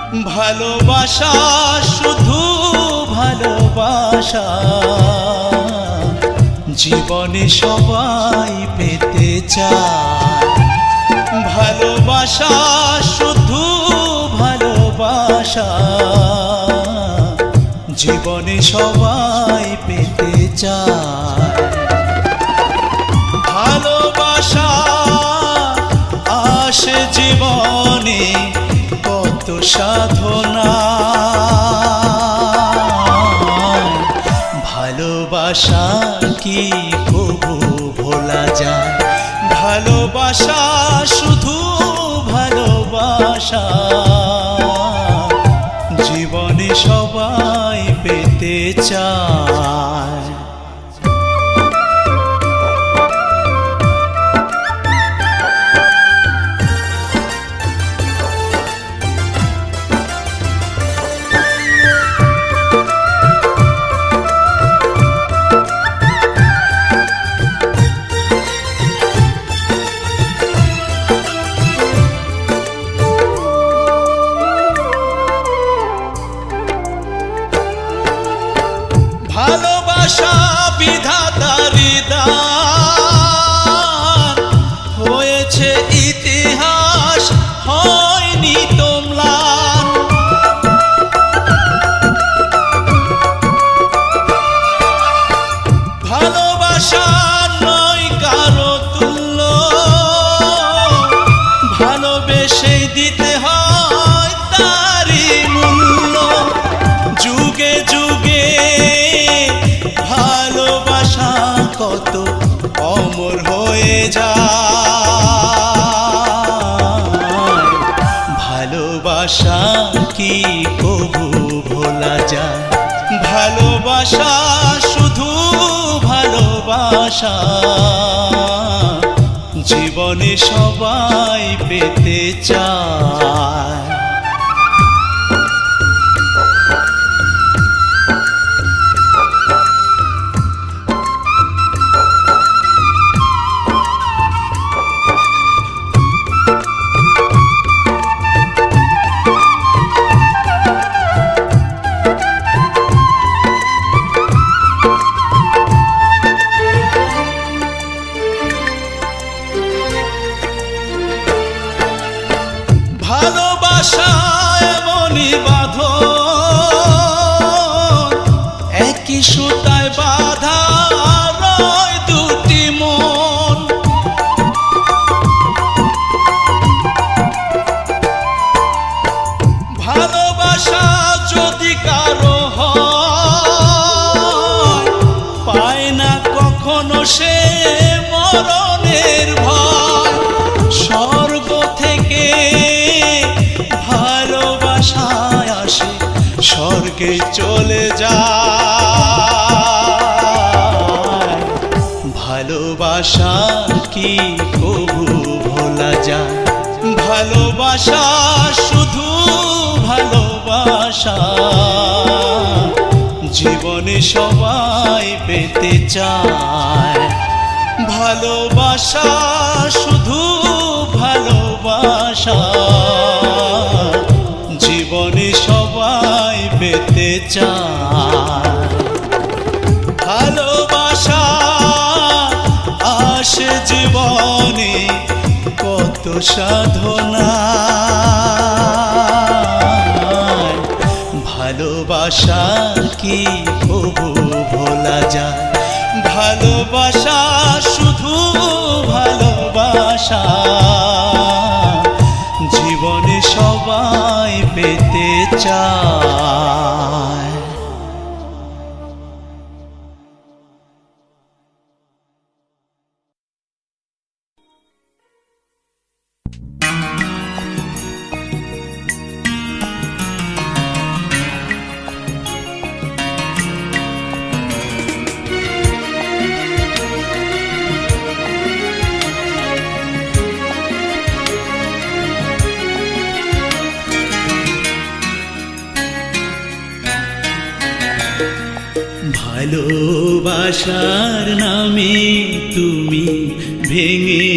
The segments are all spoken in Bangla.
ভালোবাসা শুধু ভালোবাসা জীবনে সবাই পেতে চায়। ভালোবাসা শুধু ভালোবাসা জীবনে সবাই পেতে চায়। ভালোবাসা আসে জীবনে কত সাধনা, ভালোবাসা কি কবু ভোলা যায়? ভালোবাসা শুধু ভালোবাসা জীবনে সবাই পেতে চায়। ভালোবাসা বিধাতার দান, হয়েছে ইতিহাস হয়নি তো ম্লান। ভালোবাসা নয় কারো তুল্য, ভালোবেসে দিতে হয় তারই মূল্য। যুগে যুগে ভালোবাসা কত অমর হয়ে যায়। ভালোবাসা কি কবু ভোলা যায়? ভালোবাসা শুধু ভালোবাসা জীবনে সবাই পেতে চায়। ভালোবাসা এমনই বাঁধন, একই সুতায় বাঁধা রয় দুটি মন। ভালোবাসা যদি কারো হয়, পায় না কখনো সে মরণের ভয়। স্বর্গ থেকে ভালোবাসায় আসে, স্বর্গে চলে যায়। ভালোবাসা কি কবু ভোলা যায়? ভালোবাসা শুধু ভালোবাসা জীবনে সবাই পেতে চায়। ভালোবাসা শুধু ভালোবাসা জীবনে সবাই পেতে চায়। ভালোবাসা আসে জীবনে কত সাধনা, ভালোবাসা কি কবু ভোলা যায়? ভালোবাসা শুধু ভালোবাসা জীবনে সবাই পেতে চায়। ভালোবাসার নামে তুমি ভেঙে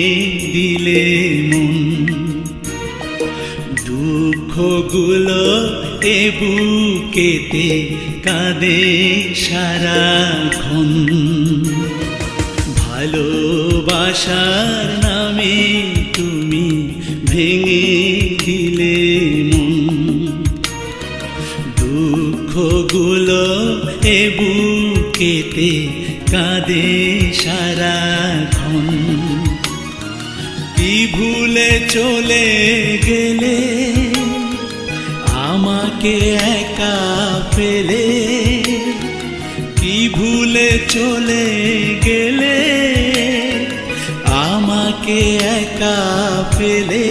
দিলে মন, দুঃখ দুঃখগুলো এ বুকেতে কাঁদে সারাক্ষণ। ভালোবাসার নামে তুমি ভেঙে দিলে মন। দুঃখগুলো এ বুকেতে কাঁদে সারাক্ষণ। কি ভুলে চলে গেলে আমাকে একা ফেলে, কি ভুলে চলে গেলে আমাকে একা ফেলে।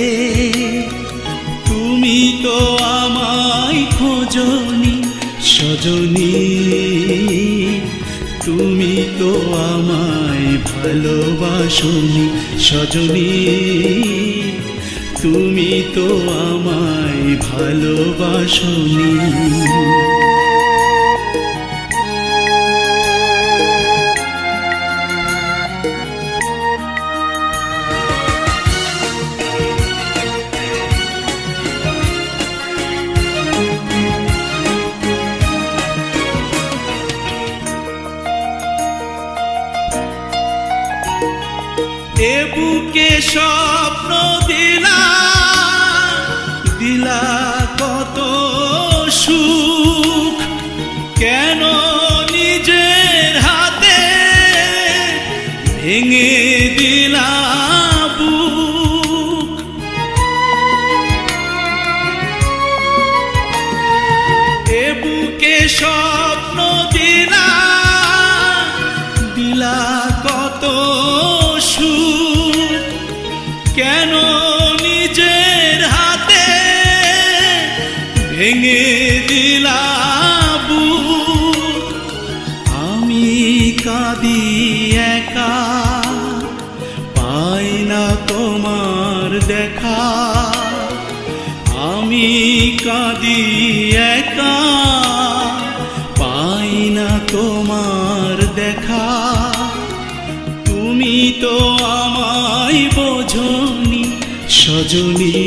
তুমি তো আমায় খোঁজনি সজনী, তুমি তো আমায় ভালোবাসনি সজনী, তুমি তো আমায় ভালোবাসনি। এ বুকে স্বপ্ন দিলা, দিলা কত সুখ, কেন নিজের হাতে ভেঙে দিলা বুক। এ বুকে স্বপ্ন দিলা, দিলা কত সুখ, কেন নিজের হাতে ভেঙে দিলা বুক। আমি কাঁদি একা, পাই না তোমার দেখা। আমি কাঁদি একা, পাই না তোমার দেখা। তুমি তো আমায় বোঝনি সজনী,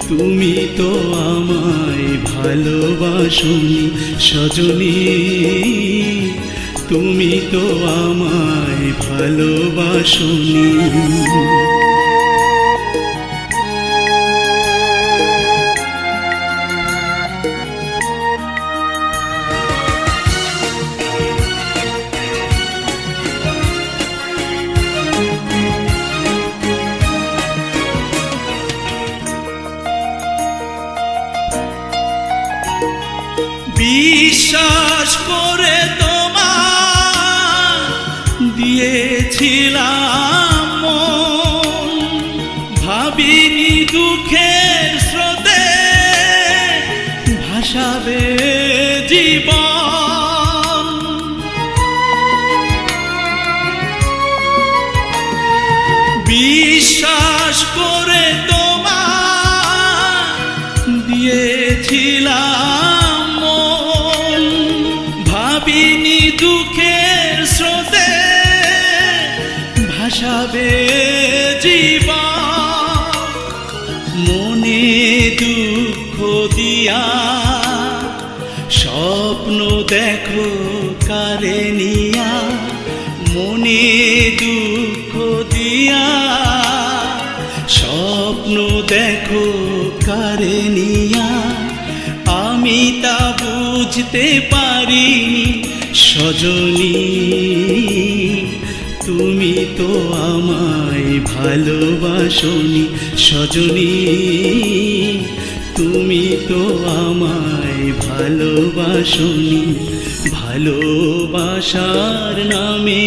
তুমি তো আমায় ভালোবাসনি সজনী, তুমি তো আমায় ভালোবাসনি। বিশ্বাস করে তোমার দিয়েছিলাম মন, ভাবিনি দুঃখের স্রোতে ভাসাবে জীবন। বিশ্বাস করে তোমার দিয়েছিলাম, ভাবিনি দুঃখের স্রোতে ভাসাবে জীবন। মনে দুঃখ দিয়া স্বপ্ন দেখো কারে নিয়া, মনে দুঃখ দিয়া স্বপ্ন দেখো কারে নিয়া। আমি তা বুঝতে পারিনি সজনী, তুমি তো আমায় ভালোবাসনি সজনী, তুমি তো আমায় ভালোবাসনি। ভালোবাসার নামে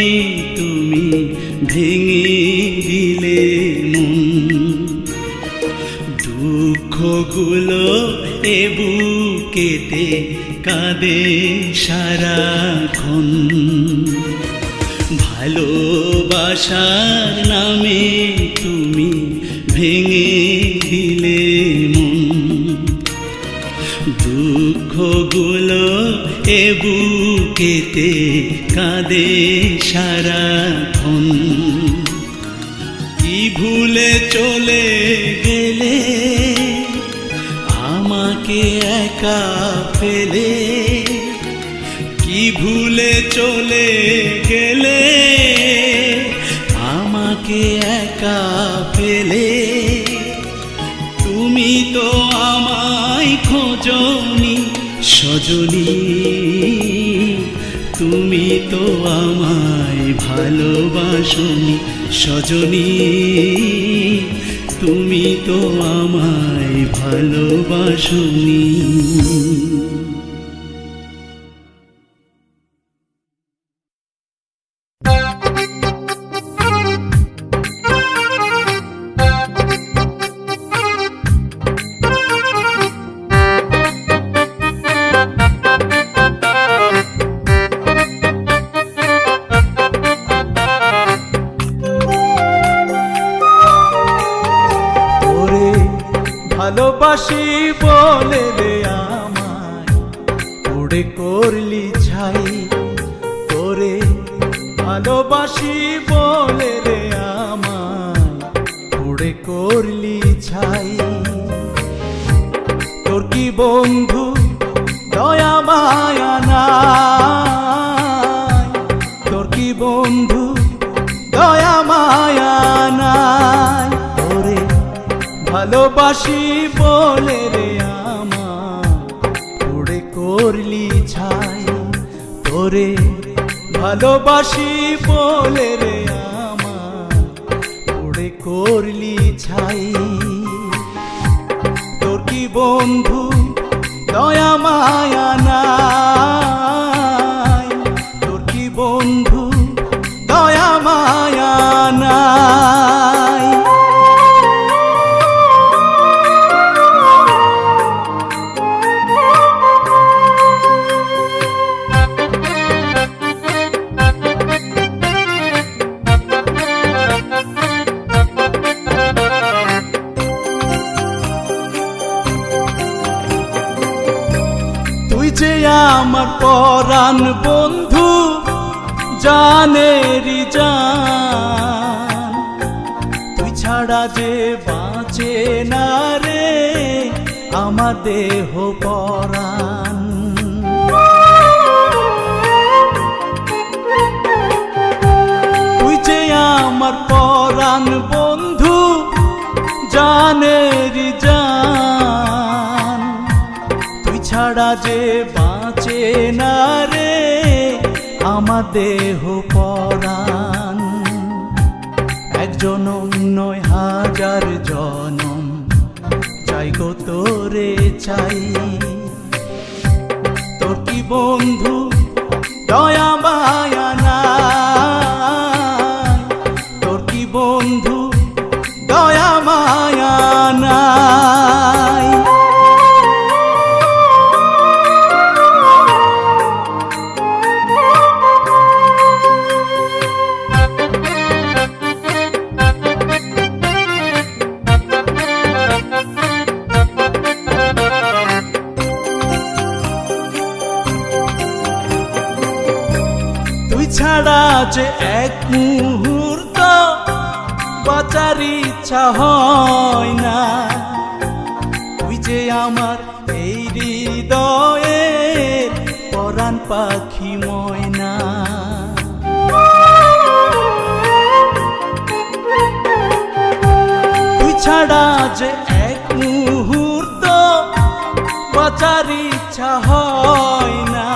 তুমি ভেঙে দিলে মন। দুঃখগুলো এ বুকেতে কাঁদে সারাক্ষণ। ভালোবাসার নামে তুমি ভেঙে দিলে মন। দুঃখগুলো এ বুকেতে কাঁদে সারাক্ষণ। কি ভুলে চলে গেলে আমাকে একা ফেলে কি ভুলে চলে গেলে, আমাকে একা ফেলে। তুমি তো আমায় খোঁজনি সজনী, তুমি তো আমায় ভালোবাসনি সজনী, তুমি তো আমায় ভালোবাসনি। ভালোবাসি বলে রে আমায় উড়ে করলি ছাই, তোরে ভালোবাসি বলে রে আমায় উড়ে করলি ছাই। তোর কি বন্ধু দয়া মায়া নাই, তোর কি বন্ধু দয়া মায়া নাই। তোরে ভালোবাসি বলে রে আমায় উড়ে করলি ছাই, তোরে ভালোবাসি বলে রে আমায় উড়ে করলি ছাই। তোর কি বন্ধু দয়া মায়া নাই, তোর কি বন্ধু দয়া মায়া নাই। আমার পরাণ বন্ধু জানেরি জান, তুই ছাড়া যে বাঁচে না রে আমার দেহ পরাণ। তুই যে আমার পরাণ বন্ধু জানেরি জান, তুই ছাড়া যে বাঁচে না রে আমার দেহ পরাণ। এক জনম নয় হাজার জনম চাই গো তোরে চাই। তোর কি বন্ধু দয়া মায়া নাই, তোর কি বন্ধু দয়া মায়া নাই। ছাড়া যে এক মুহূর্ত বাঁচার ইচ্ছা হয় না, তুই যে আমার এই হৃদয়ের পরাণ পাখি ময়না। তুই ছাড়া যে এক মুহূর্ত বাঁচার ইচ্ছা হয় না,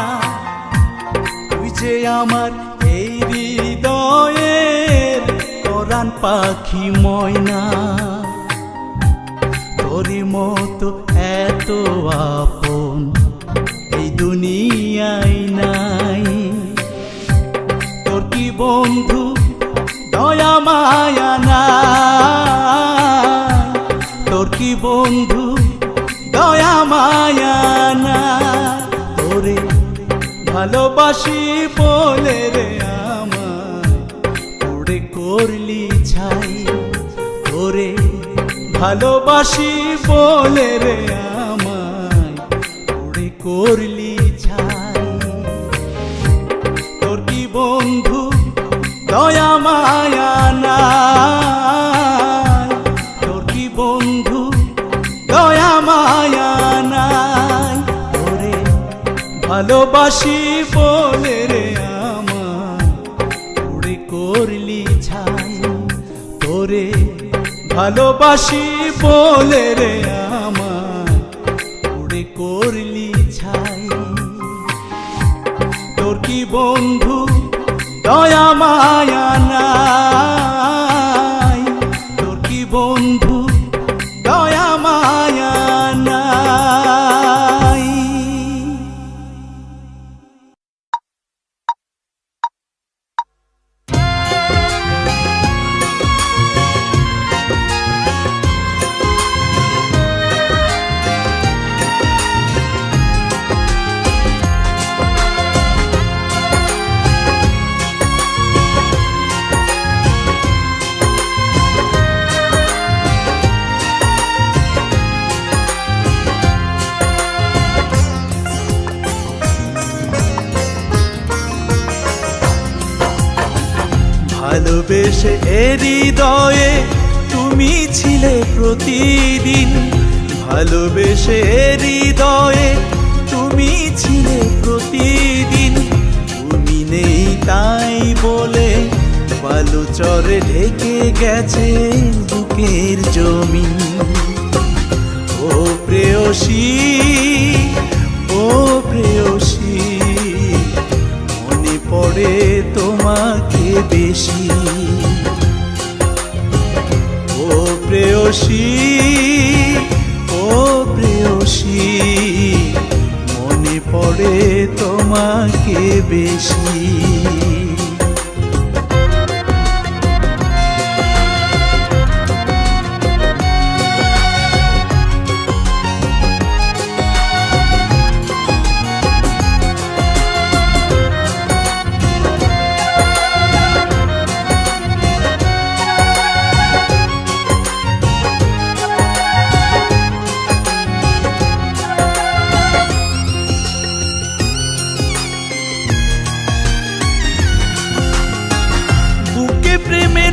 তুই যে আমার এই হৃদয়ের পরাণ পাখি ময়না। তোরই মতো এত আপন এই দুনিয়ায় নাই। তোর কি বন্ধু দয়া মায়া নাই, তোর কি বন্ধু দয়া মায়া নাই। তোরে ভালোবাসি বলে রে আমায় উড়ে করলি ছাই, তোরে ভালোবাসি বলে রে আমায় উড়ে করলি ছাই। তোর কি বন্ধু দয়া মায়া নাই, তোর কি বন্ধু দয়া মায়া ভালোবাসি বলে রে আমার পুড়ে করলি ছাই তোরে ভালোবাসি বলে রে আমার পুড়ে করলি ছাই তোর কি বন্ধু দয়া মায়া নাই তোর কি বন্ধু দয়া মায়া নাই ভালোবেসে হৃদয়ে তুমি ছিলে প্রতিদিন ভালোবেসে হৃদয়ে তুমি ছিলে প্রতিদিন তুমি নেই তাই বলে বালুচরে ঢেকে গেছে বুকের জমি ও প্রেয়সী ও প্রেয়সী মনে পড়ে তোমাকে বেশি ও প্রেয়সী ও প্রেয়সী মনে পড়ে তোমাকে বেশি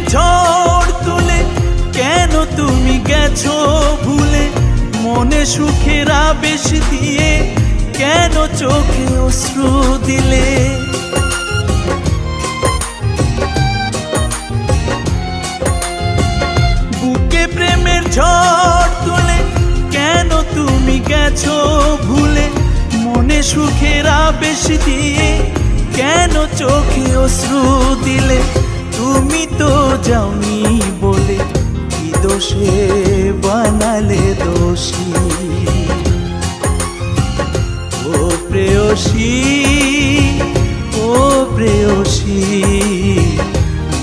ঝড় তুলে কেন তুমি গেছো ভুলে মনে সুখের আবেশ দিয়ে কেন চোখে অশ্রু দিলে বুকে প্রেমের ঝড় তুলে কেন তুমি গেছো ভুলে মনে সুখের আবেশ দিয়ে কেন চোখে অশ্রু দিলে তুমি তো যাওনি বলে কি দোষে বানালে দোষী ও প্রেয়সী ও প্রেয়সী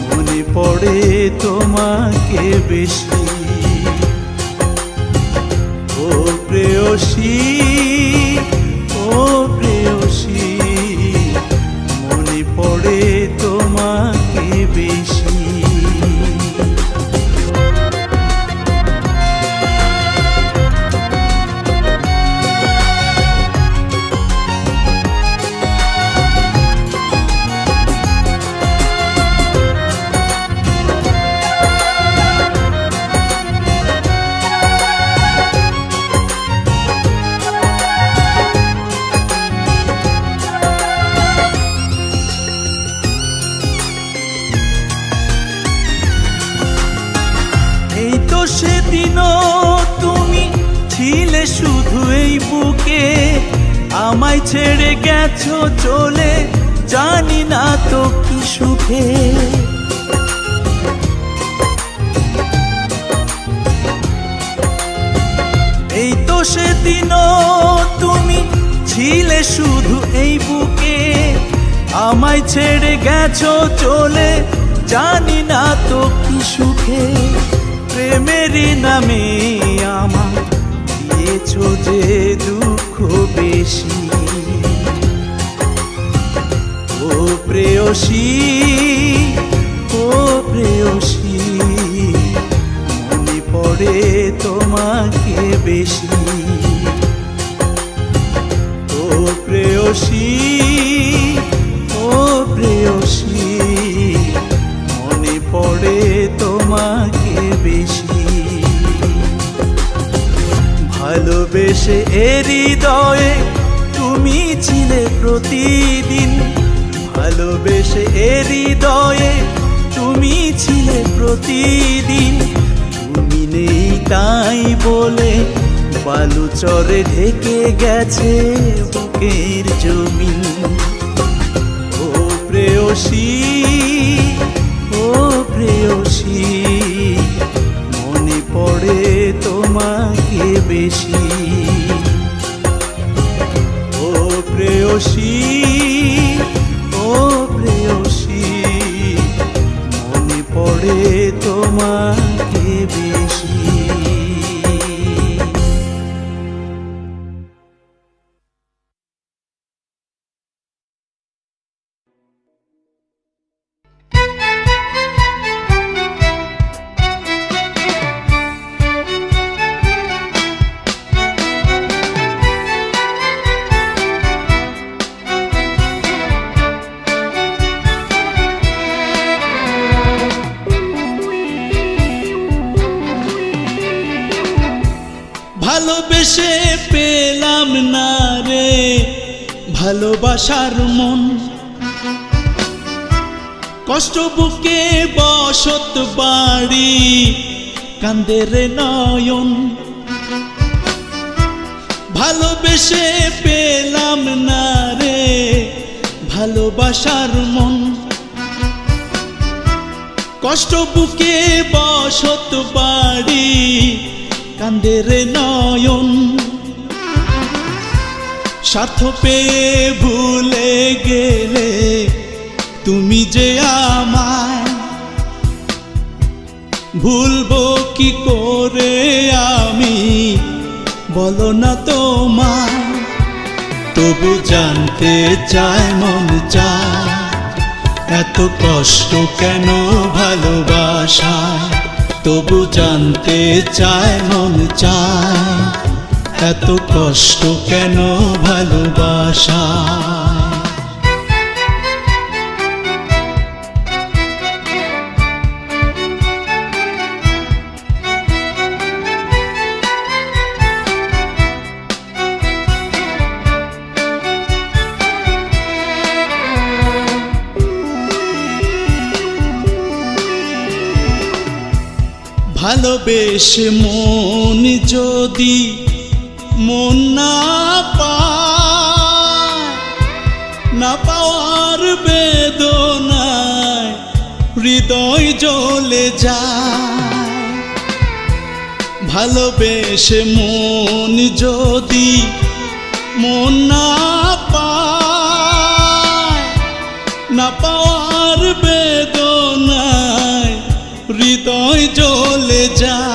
মনে পড়ে তোমাকে বেশি ও প্রেয়সী ও প্রেয়সী মনে পড়ে তোমাকে বেশি সেদিনও তুমি ছিলে শুধু এই বুকে আমায় ছেড়ে গেছো চলে জানি না তো কি সুখে এই তো সেদিনও তুমি ছিলে শুধু এই বুকে আমায় ছেড়ে গেছো চলে জানি না তো কি সুখে প্রেমেরই নামে আমার দিয়েছো যে দুঃখ বেশি ও প্রেয়সী ও প্রেয়সী মনে পড়ে তোমাকে বেশি ও প্রেয়সী ও প্রেয়সী মনে পড়ে তোমাকে বেশি ভালোবেসে হৃদয়ে তুমি ছিলে প্রতিদিন, ভালোবেসে হৃদয়ে তুমি ছিলে প্রতিদিন। তুমি নেই তাই বলে বালুচরে ঢেকে গেছে বুকের জমিন। ও প্রেয়সী, ও প্রেয়সী, মনে পড়ে তোমাকে বেশি। ও প্রেয়সী, ও প্রেয়সী, মনে পড়ে তোমাকে বেশি। ভালোবেসে পেলাম না রে ভালোবাসার মন, কষ্ট বুকে বসত বাড়ি কান্দে রে নয়ন। ভালোবেসে পেলাম না রে ভালোবাসার মন, কষ্ট বুকে বসত বাড়ি কান্দে রে নয়ন। স্বার্থ পেয়ে ভুলে গেলে তুমি যে আমায়, ভুলবো কি করে আমি বলো না তোমায়। তবু জানতে চায় মন চায় এত কষ্ট কেন ভালোবাসায়। তবু জানতে চায় মন চায় এত কষ্ট কেন ভালোবাসায়। ভালোবেসে মন যদি মন না পায়, না পাওয়ার বেদনায় হৃদয় জ্বলে যায়। ভালোবেসে মন যদি মন না পায়, না পাওয়ার বেদনায় হৃদয় জ্বলে যায়।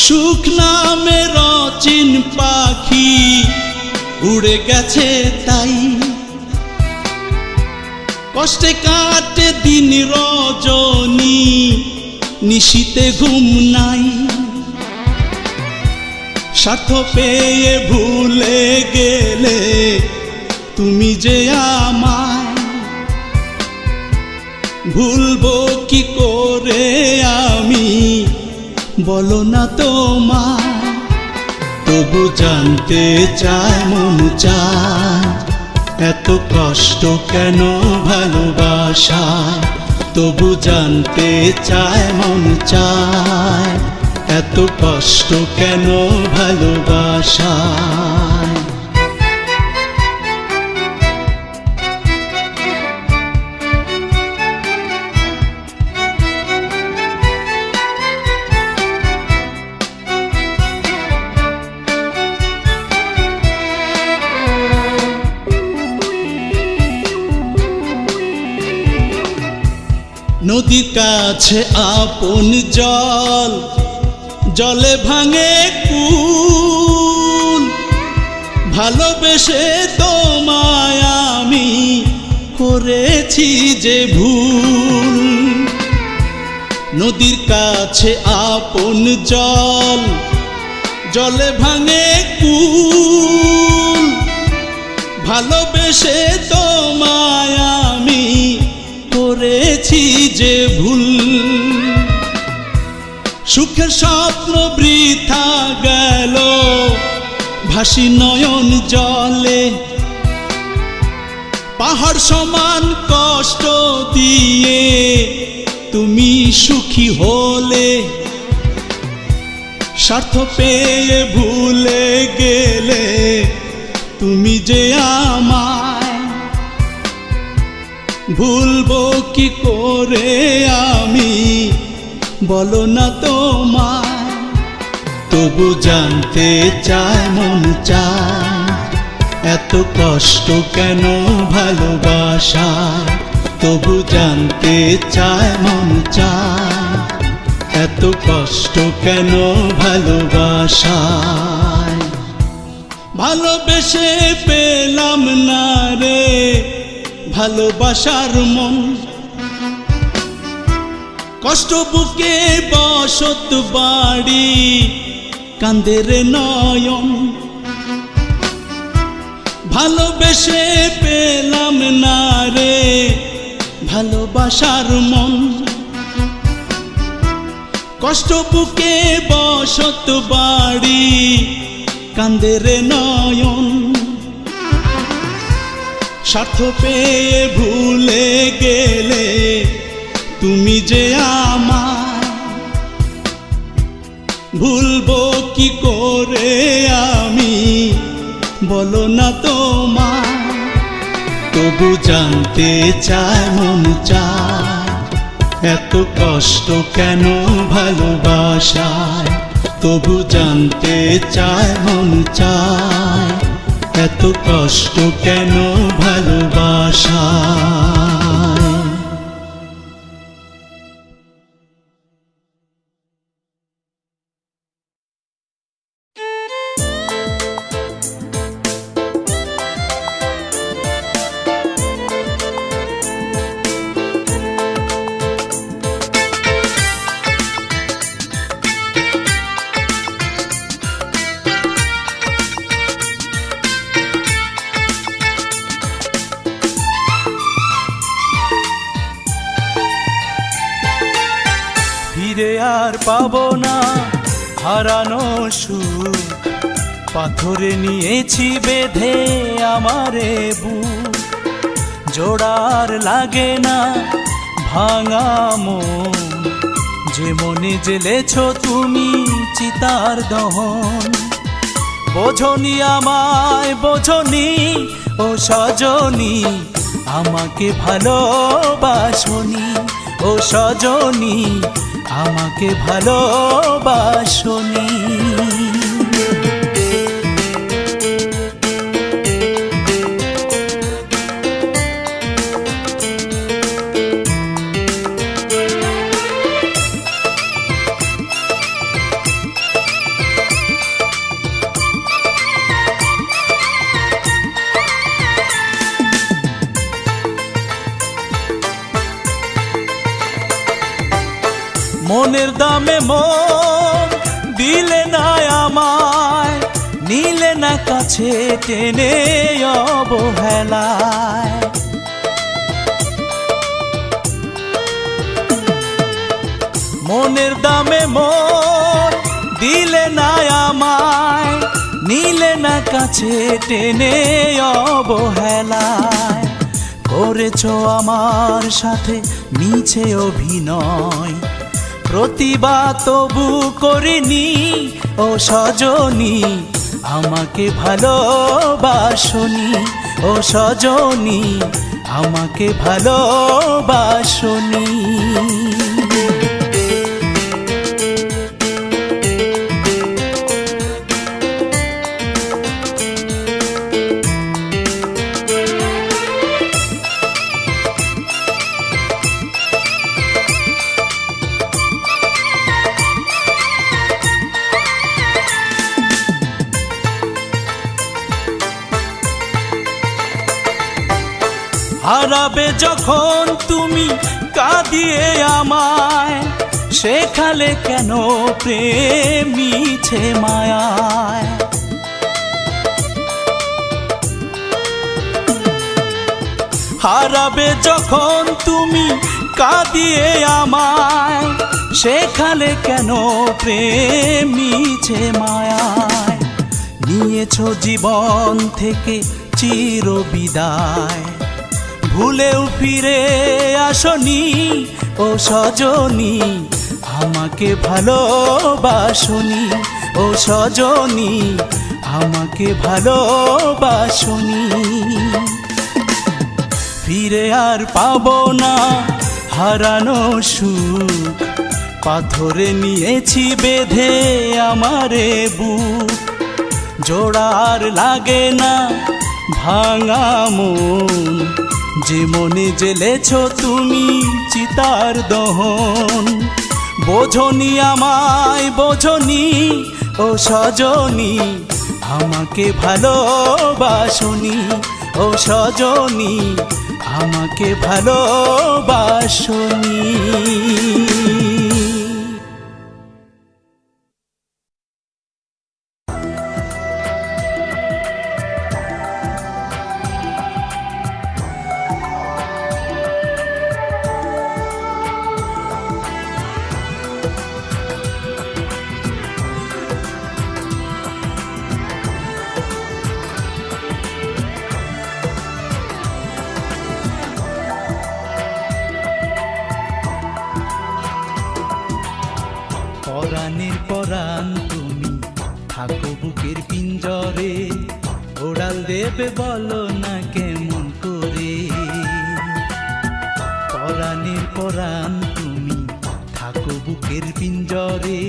সুখ নামের অচিন পাখি উড়ে গেছে তাই, কষ্টে কাটে দিন রজনী নিশীতে ঘুম নাই। স্বার্থ পেয়ে ভুলে গেলে তুমি যে আমায়, ভুলবো কি করে আমি বলো না তোমায়। তবু জানতে চায় মন চায় এত কষ্ট কেন ভালোবাসায়। তবু জানতে চায় মন চায় এত কষ্ট কেন ভালোবাসায়। নদীর কাছে আপন জল, জলে ভাঙে কুল। ভালোবেসে তোমায় আমি করেছি যে ভুল। নদীর কাছে আপন জল, জলে ভাঙে কুল। ভালোবেসে তোমায় আমি করেছি যে ভুল। সুখের স্বপ্ন বৃথা গেল ভাসি নয়ন জলে, পাহাড় সমান কষ্ট দিয়ে তুমি সুখী হলে, স্বার্থ পেয়ে ভুলে গেলে তুমি যে আমায়, ভুলবো কি করে আমি বলো না তোমায়। তবু জানতে চায় মন চায় এত কষ্ট কেন ভালোবাসায়, তবু জানতে চায় মন চায় এত কষ্ট কেন ভালোবাসায়। ভালোবেসে পেলাম না রে ভালোবাসার মন, কষ্ট বুকে বসত বাড়ি কান্দে রে নয়ন। ভালোবেসে পেলাম না রে ভালোবাসার মন, কষ্ট বুকে বসত বাড়ি কান্দে রে নয়ন। স্বার্থ পেয়ে ভুলে গেলে তুমি যে আমায়, ভুলবো কি করে আমি বলো না তোমায়। তবু জানতে চায় মন চায় এত কষ্ট কেন ভালোবাসায়, তবু জানতে চায় মন চায় এত কষ্ট কেন ভালোবাসায়। ফিরে আর পাবো না হারানো সুখ, পাথরে নিয়েছি বেঁধে আমারে বুক। জোড়ার লাগে না ভাঙা মন, যে মনে জেলেছ তুমি চিতার দহন। বোঝনি আমায় বোঝনি ও সজনি, আমাকে ভালোবাসনি ও সজনি, আমাকে ভালোবাসনি। মনের দামে মন দিলে না আমায়, নিলে না কাছে টেনে অবহেলায়। মনের দামে মন দিলে না আমায়, নিলে না কাছে টেনে অবহেলায়। করেছো আমার সাথে মিছে অভিনয়, প্রতিবাদ তবু করিনি ও সজনি, আমাকে ভালোবাসনি ও সজনি, আমাকে ভালোবাসনি। হারাবে যখন তুমি কাঁদিয়ে আমায়, শেখালে কেন প্রেম মিছে মায়ায়। হারাবে যখন তুমি কাঁদিয়ে আমায়, শেখালে কেন প্রেম মিছে মায়ায়। নিয়ে নিয়েছো জীবন থেকে চির বিদায়, ভুলেও ফিরে আসনি ও সজনী, আমাকে ভালোবাসনি ও সজনী, আমাকে ভালোবাসনি। ফিরে আর পাবো না হারানো সুখ, পাথরে নিয়েছি বেঁধে আমারে বুক, জোড়া আর লাগে না ভাঙা মন, যে মনে জেলেছ তুমি চিতার দহন। বোঝনি আমায় বোঝনি ও সজনী, আমাকে ভালোবাসনি ও সজনী, আমাকে ভালোবাসনি। পরাণের পরাণ তুমি থাকো বুকের পিঞ্জরে, ওড়াল দেবে বলো না কেমন করে। পরাণের পরাণ তুমি থাকো বুকের পিঞ্জরে,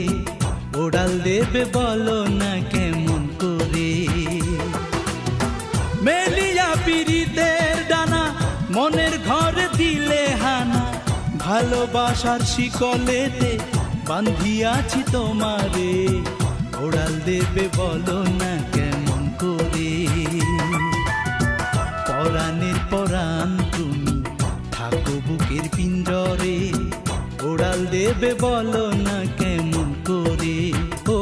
ওড়াল দেবে বলো না কেমন করে। মেলিয়া পিরিতের ডানা মনের ঘরে দিলে হানা, ভালোবাসার শিকলেতে বান্ধিয়াছি তোমারে, ওড়াল দেবে বলো না কেমন করে। পরাণের পরাণ তুমি থাকো বুকের পিঞ্জরে, ওড়াল দেবে বলো না কেমন করে। ও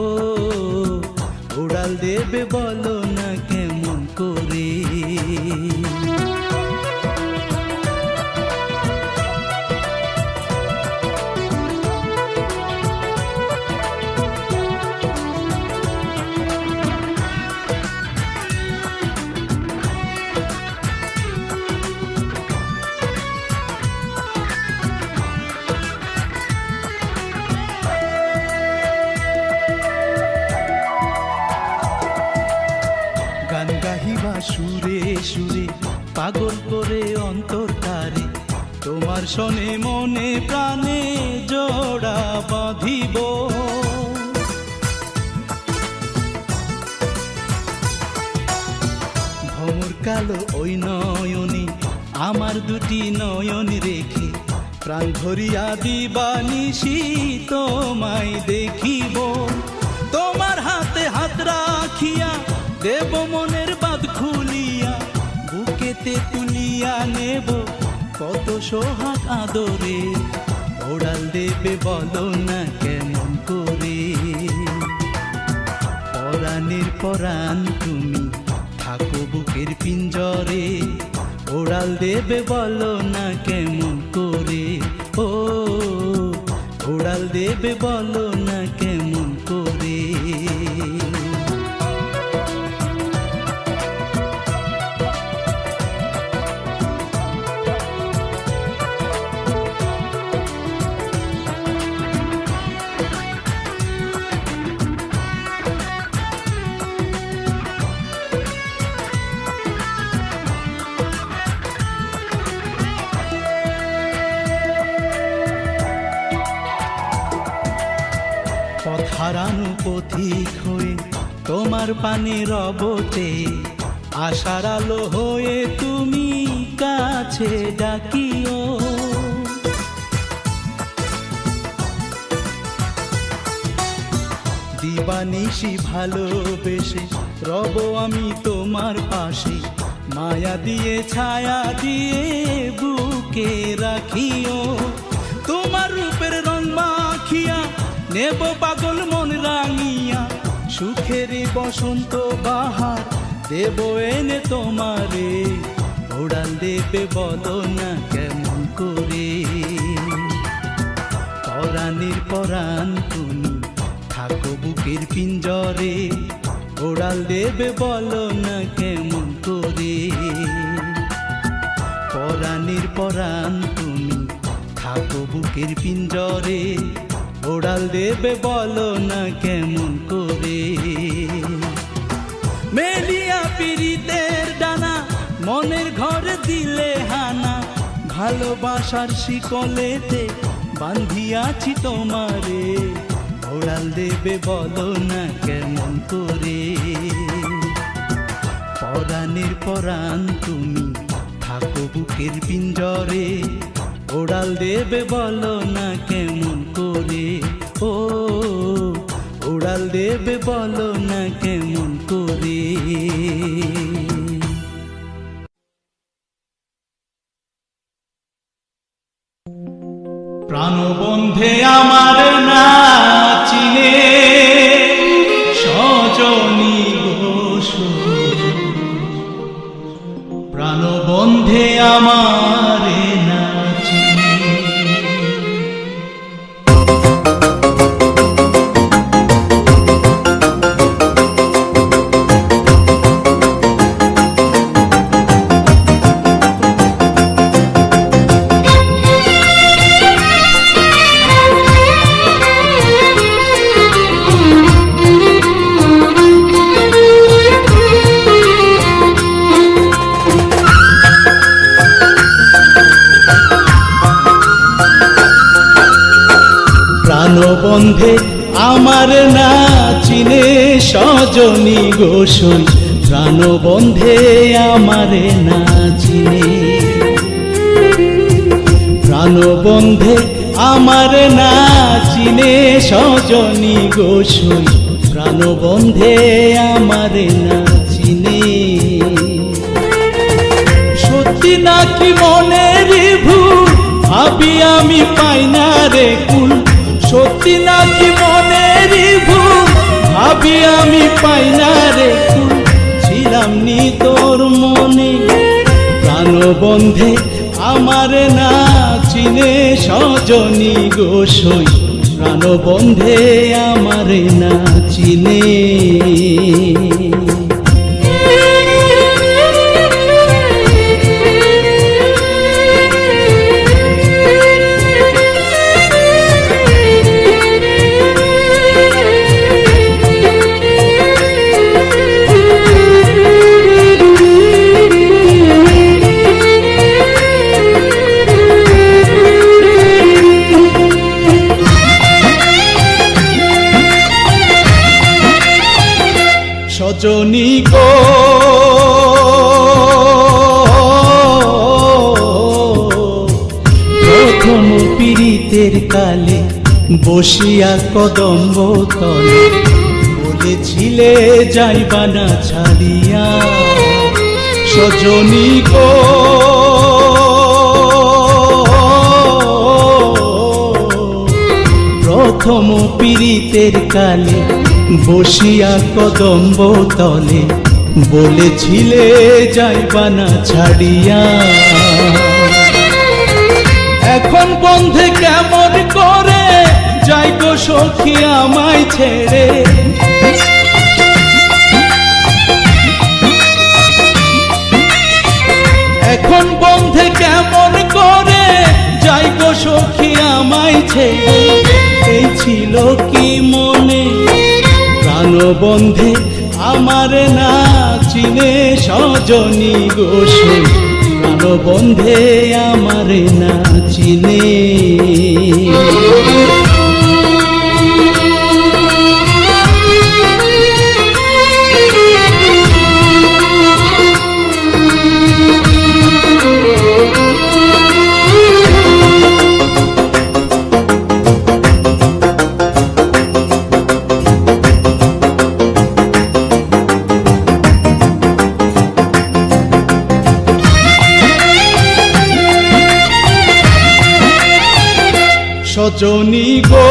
ওড়াল দেবে বলো না কেমন করে। গান গাহিবা সুরে সুরে পাগল করে অন্তর তারে, তোমার শোনে মনে প্রাণে জোড়া বাঁধিব। ভ্রমর কালো ওই নয়নে আমার দুটি নয়ন রেখে, প্রাণ ভরিয়া দিবানিশি তোমায় দেখিব। তোমার হাতে হাত রাখিয়া দেব মনের বাঁধ খুলিয়া, বুকেতে তুলিয়া নেব কত সোহাগ আদরে, ওড়াল দেবে বলো না কেমন করে। পরাণের পরাণ তুমি থাকো বুকের পিঞ্জরে, ওড়াল দেবে বলো না কেমন করে। ও ওড়াল দেবে বলো না কেমন করে। পথ হারানো পথিক হয়ে তোমার পানে রবতে, আশার আলো হয়ে তুমি কাছে ডাকিও। দিবানিশি ভালোবেসে রব আমি তোমার পাশে, মায়া দিয়ে ছায়া দিয়ে বুকে রাখিও। তোমার রূপের রং মাখিয়া নেব পাগল মন রাঙিয়া, সুখের বসন্ত বাহার দেব এনে তোমারে, ওড়াল দেবে বলো না কেমন করে। পরাণের পরাণ তুমি থাকো বুকের পিঞ্জরে, ওড়াল দেবে বলো না কেমন করে। পরাণের পরাণ তুমি থাকো বুকের পিঞ্জরে, ওড়াল দেবে বলো না কেমন করে। মেলিয়া পিরিতের ডানা মনের ঘরে দিলে হানা, ভালোবাসার শিকলেতে বান্ধিয়াছি তোমারে, ওড়াল দেবে বলো না কেমন করে। পরাণের পরাণ তুমি থাকো বুকের পিঞ্জরে, ওড়াল দেবে বলো না কেমন করে। ও ওড়াল দেবে বলো না কেমন করে। প্রাণবন্ধে আমার না চিনে সজনী ঘোষ, প্রাণবন্ধে আমার না চিনে। প্রাণবন্ধে আমার না চিনে সজনী গোসই, প্রাণবন্ধে আমার না চিনে। প্রাণবন্ধে আমার না চিনে সজনী গোসই, প্রাণবন্ধে আমার না চিনে। সত্যি নাকি মনের ভুল ভাবি আমি পাই না রে কুল, সত্যি নাকি মনের ভুল ভাবি আমি পাই না রে কুল। ছিলাম নি তোর মনে প্রাণবন্ধে আমার না চিনে সজনী গোসই, প্রাণবন্ধে আমার না চিনে। সজনী গো প্রথম পীড়িতের কালে বসিয়া কদম্ব তলে, বলেছিলে যাইবা না ছাড়িয়া। সজনী গো প্রথম পীড়িতের কালে বসিয়া কদম্ব তলে, বলেছিলে যাইবা না ছাড়িয়া। এখন বন্ধে কেমন করে যাই গো সখী আমায় ছেড়ে। এখন বন্ধে কেমন করে যাই গো সখী আমায় ছেড়ে। এই ছিল কি মনে প্রাণবন্ধে আমার না চিনে সজনী গোসই, প্রাণবন্ধে আমার না চিনে। সজনী গো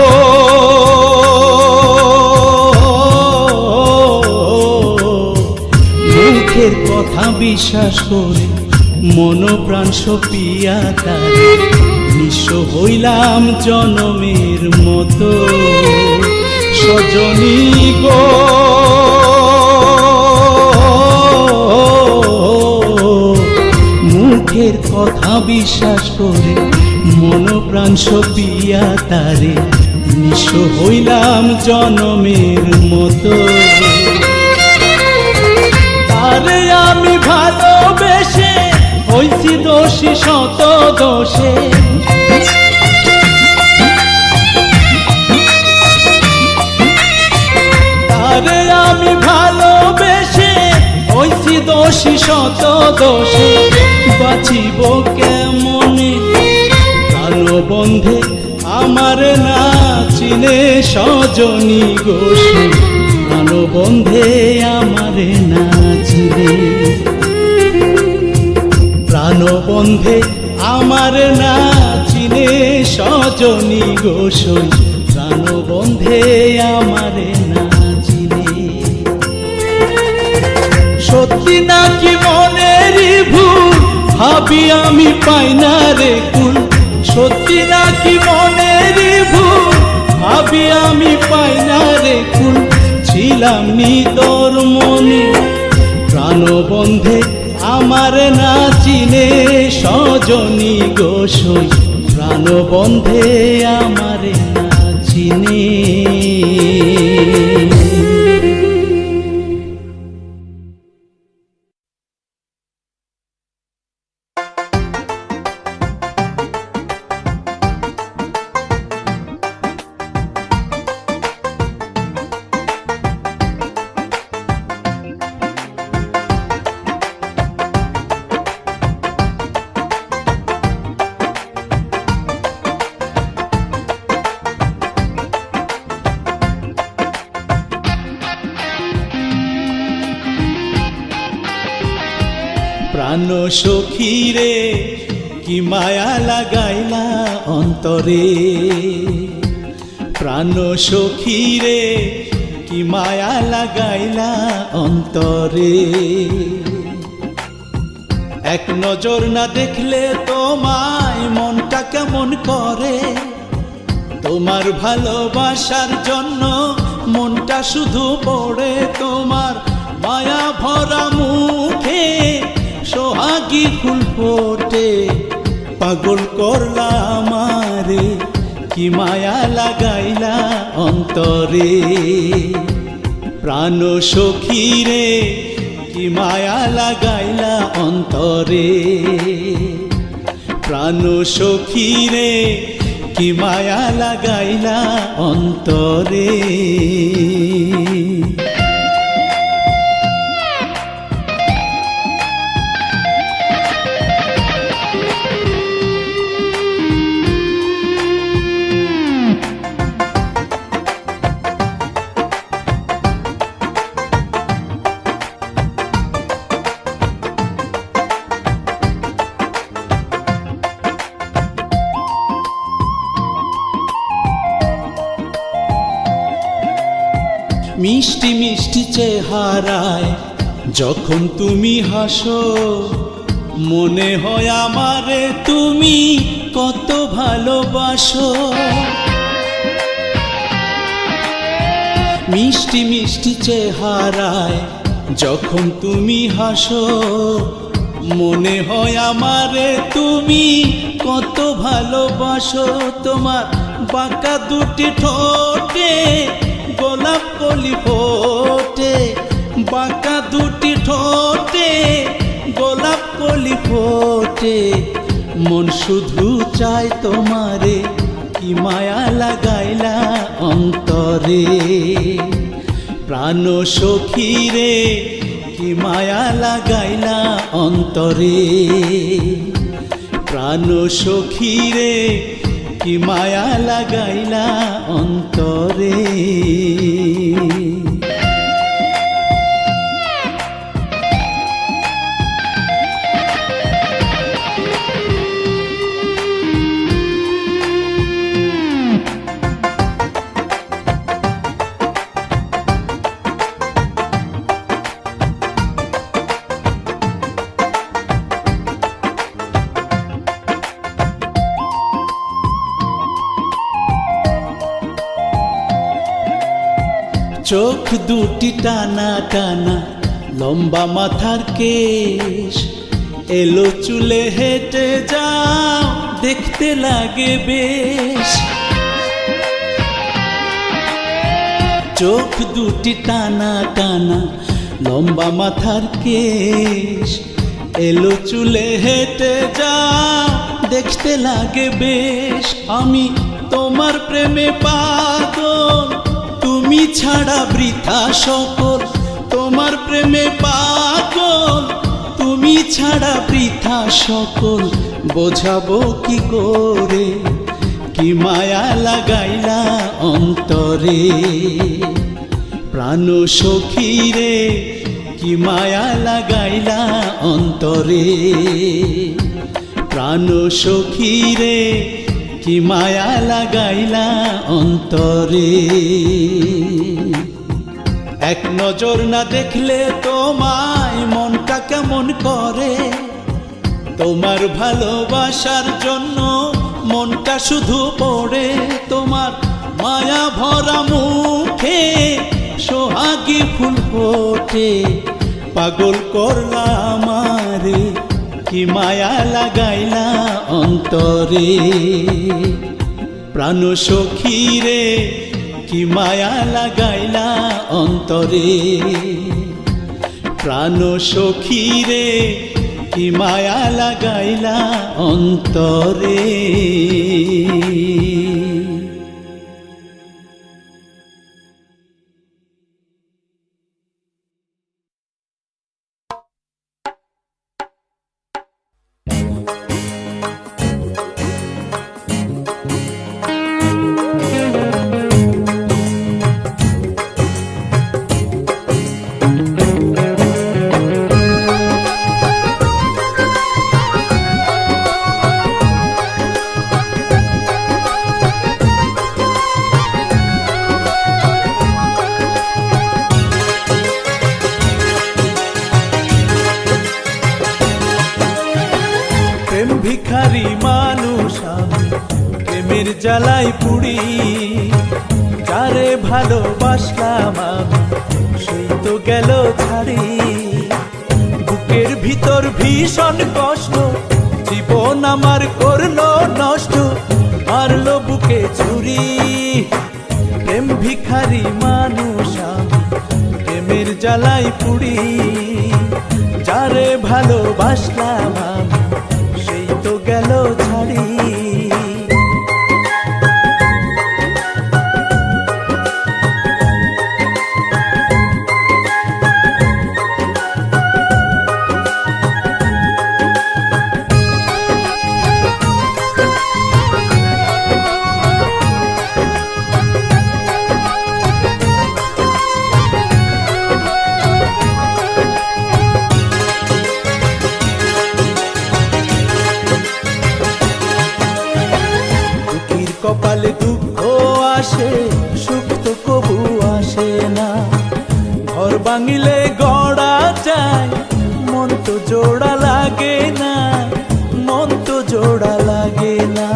মুখের কথা বিশ্বাস করে মন প্রাণ সপিয়া তারে, নিঃস্ব হইলাম জনমের মতো। সজনী গো অবিশ্বাস করে মন প্রাণ সপিয়া তারে নিঃস্ব হইলাম জনমের মতো। তারে আমি ভালোবেসে হইছি দোষী শত দোষে, তারে আমি ভালোবেসে হইছি দোষী শত দোষে। বাঁচিব কেমনে প্রাণবন্ধে আমার না চিনে সজনী গোসে, প্রাণবন্ধে আমার না চিনে, প্রাণবন্ধে আমার না চিনে সজনী গোসই, প্রাণবন্ধে আমার না চিনে। সত্যি নাকি মনেরই ভুল ভাবি আমি পাই না রে কুল, সত্যি নাকি মনেরই ভুল ভাবি আমি পাই না রে কুল। ছিলাম নি তোর মনে প্রাণবন্ধে আমার না চিনে সজনী গোসই, প্রাণবন্ধে আমার না চিনে। প্রাণ সখী রে কি মায়া লাগাইলা অন্তরে, প্রাণ সখী রে কি মায়া লাগাইলা অন্তরে। এক নজর না দেখলে তোমায় মনটা কেমন করে, তোমার ভালোবাসার জন্য মনটা শুধু পড়ে তোমার মায়া ভরা মুখে সোহাগী ফুল ফোটে। পাগল করলা আমারে কি মায়া লাগাইলা অন্তরে, প্রাণ সখী রে কি মায়া লাগাইলা অন্তরে, প্রাণ সখী রে কি মায়া লাগাইলা অন্তরে। মিষ্টি মিষ্টি চেহারায় যখন তুমি হাসো, মনে হয় আমারে তুমি কত ভালোবাসো। মিষ্টি মিষ্টি চেহারায় যখন তুমি হাসো, মনে হয় আমারে তুমি কত ভালোবাসো। তোমার বাঁকা দুটি ঠোঁটে গোলাপ কলি ফোটে, বাঁকা দুটি ঠোঁটে গোলাপ কলি ফোটে। মন শুধু চায় তোমারে কি মায়া লাগাইলা অন্তরে, প্রাণ সখী রে কি মায়া লাগাইলা অন্তরে, প্রাণ সখী রে কি মায়া লাগাইলা অন্তরে। চোখ দুটি টানা টানা, লম্বা মাথার কেশ, এলো চুলে হেঁটে যাও দেখতে লাগে বেশ, চোখ দুটি টানা টানা লম্বা মাথার কেশ। এলো চুলে হেঁটে যাও দেখতে লাগে বেশ, আমি তোমার প্রেমে পাগল, তুমি ছাড়া বৃথা সকল। তোমার প্রেমে পাগল, তুমি ছাড়া বৃথা সকল। বোঝাবো কি করে, কি মায়া লাগাইলা অন্তরে। প্রাণ সখী রে কি মায়া লাগাইলা অন্তরে। প্রাণ সখী রে কি মায়া লাগাইলা অন্তরে। এক নজর না দেখলে তোমায় মনটা কেমন করে, তোমার ভালোবাসার জন্য মনটা শুধু পড়ে। তোমার মায়া ভরা মুখে সোহাগী ফুল ফোটে, পাগল করলা আমারে কি মায়া লাগাইলা অন্তরে। প্রাণ সখী রে কি মায়া লাগাইলা অন্তরে। প্রাণ সখী রে কি মায়া লাগাইলা অন্তরে। ভিখারি মানুষ আমি প্রেমের জ্বালাই পুড়ি, যারে ভালোবাসলাম আমি সেই তো গেল ছাড়ি। বুকের ভিতর ভীষণ কষ্ট, জীবন আমার করলো নষ্ট, মারলো বুকে ছুরি। প্রেম ভিখারি মানুষ আমি প্রেমের জ্বালাই পুড়ি, যারে ভালোবাসলাম আমি সেই তো গেল ছাড়ি। কপালে দুঃখ আসে, সুখ তো কবু আসে না। ঘর ভাঙিলে গড়া যায়, মন তো জোড়া লাগে না, মন তো জোড়া লাগে না।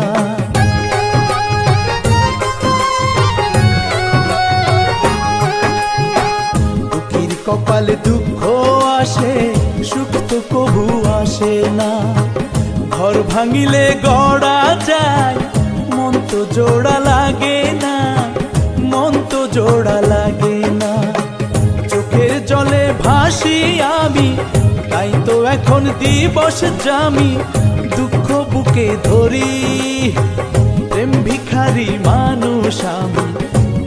দুঃখীর কপালে দুঃখ আসে, সুখ তো কবু আসে না। ঘর ভাঙিলে গড়া যায়, মন তো জোড়া লাগে না, মন তো জোড়া লাগে না। চোখের জলে ভাসি আমি, তাই তো এখন দিবস জামি, দুঃখ বুকে ধরি। প্রেম ভিখারি মানুষ আমি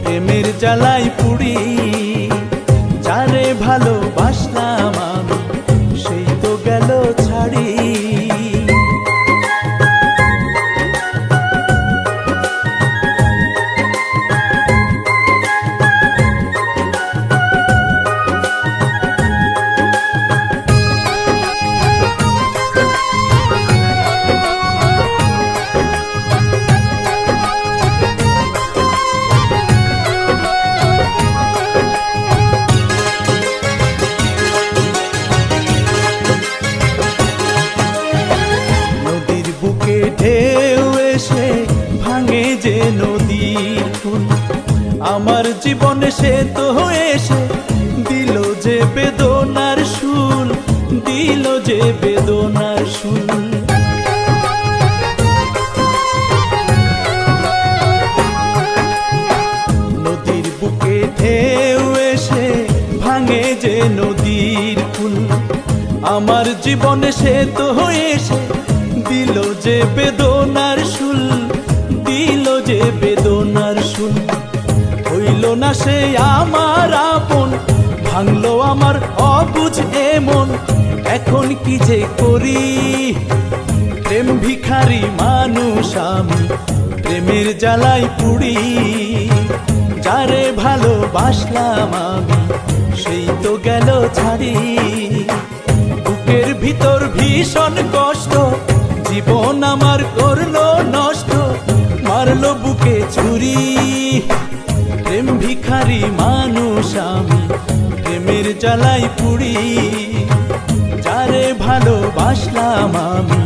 প্রেমের জ্বালাই পুড়ি, যারে ভালোবাসলাম আমি সেই তো গেল ছাড়ি। ফুল। আমার জীবনে সে তো এসে দিল যে বেদনার শুল, দিল যে বেদনার শুল। হইল না সে আমার আপন, ভাঙলো আমার অবুঝ এমন, এখন কি যে করি। প্রেম ভিখারি মানুষ আমি, প্রেমের জ্বালাই পুড়ি। যারে ভালোবাসলাম আমি, সেই তো গেল ছাড়ি। বুকের ভিতর ভীষণ কষ্ট, জীবন আমার করলো নষ্ট, মারলো বুকে ছুরি। প্রেম ভিখারি মানুষ আমি, প্রেমের জ্বালাই পুড়ি। যারে ভালোবাসলাম আমি,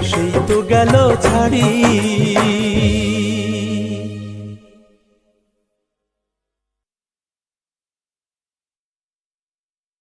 সেই তো গেল ছাড়ি।